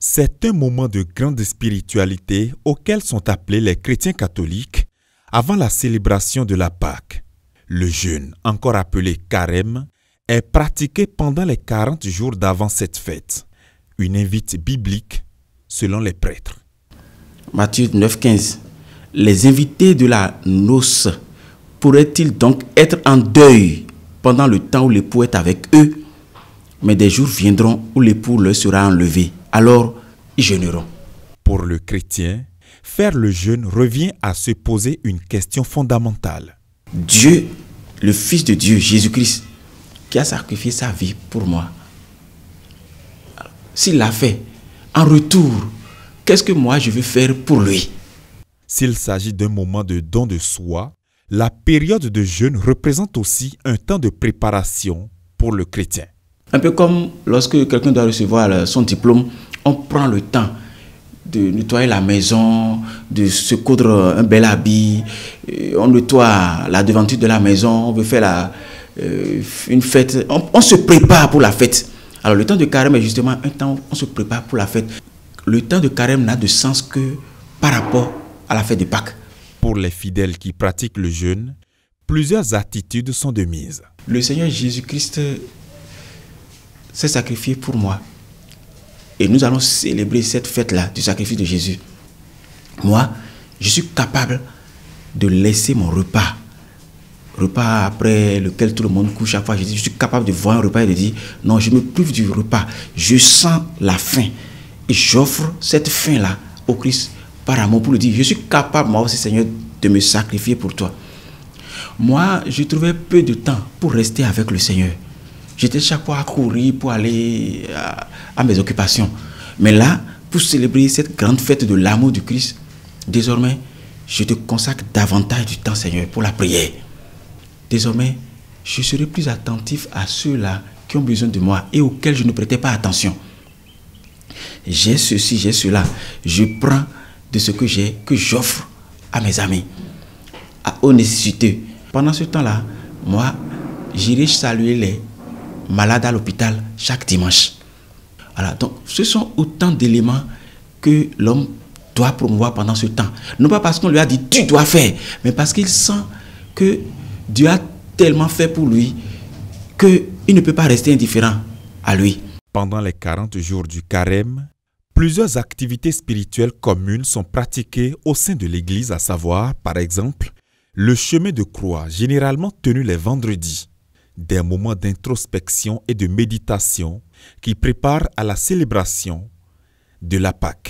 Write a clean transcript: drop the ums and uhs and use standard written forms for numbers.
C'est un moment de grande spiritualité auquel sont appelés les chrétiens catholiques avant la célébration de la Pâque. Le jeûne, encore appelé carême, est pratiqué pendant les 40 jours d'avant cette fête. Une invite biblique selon les prêtres. Matthieu 9,15. Les invités de la noce pourraient-ils donc être en deuil pendant le temps où l'époux est avec eux? Mais des jours viendront où l'époux leur sera enlevé. Alors, ils jeûneront. Pour le chrétien, faire le jeûne revient à se poser une question fondamentale. Dieu, le Fils de Dieu, Jésus-Christ, qui a sacrifié sa vie pour moi, s'il l'a fait, en retour, qu'est-ce que moi je veux faire pour lui? S'il s'agit d'un moment de don de soi, la période de jeûne représente aussi un temps de préparation pour le chrétien. Un peu comme lorsque quelqu'un doit recevoir son diplôme, on prend le temps de nettoyer la maison, de se coudre un bel habit, on nettoie la devanture de la maison, on veut faire une fête, on se prépare pour la fête. Alors le temps de carême est justement un temps où on se prépare pour la fête. Le temps de carême n'a de sens que par rapport à la fête de Pâques. Pour les fidèles qui pratiquent le jeûne, plusieurs attitudes sont de mise. Le Seigneur Jésus-Christ s'est sacrifié pour moi. Et nous allons célébrer cette fête-là du sacrifice de Jésus. Moi, je suis capable de laisser mon repas après lequel tout le monde couche chaque fois. Je suis capable de voir un repas et de dire, non, je me prive du repas. Je sens la faim. Et j'offre cette faim-là au Christ par amour pour lui dire, je suis capable, moi aussi, Seigneur, de me sacrifier pour toi. Moi, je trouvais peu de temps pour rester avec le Seigneur. J'étais chaque fois à courir pour aller à mes occupations. Mais là, pour célébrer cette grande fête de l'amour du Christ, désormais, je te consacre davantage du temps, Seigneur, pour la prière. Désormais, je serai plus attentif à ceux-là qui ont besoin de moi et auxquels je ne prêtais pas attention. J'ai ceci, j'ai cela. Je prends de ce que j'ai, que j'offre à mes amis, aux nécessités. Pendant ce temps-là, moi, j'irai saluer les malades à l'hôpital chaque dimanche. Voilà, donc ce sont autant d'éléments que l'homme doit promouvoir pendant ce temps. Non pas parce qu'on lui a dit tu dois faire, mais parce qu'il sent que Dieu a tellement fait pour lui qu'il ne peut pas rester indifférent à lui. Pendant les 40 jours du carême, plusieurs activités spirituelles communes sont pratiquées au sein de l'Église, à savoir, par exemple, le chemin de croix, généralement tenu les vendredis, des moments d'introspection et de méditation qui préparent à la célébration de la Pâque.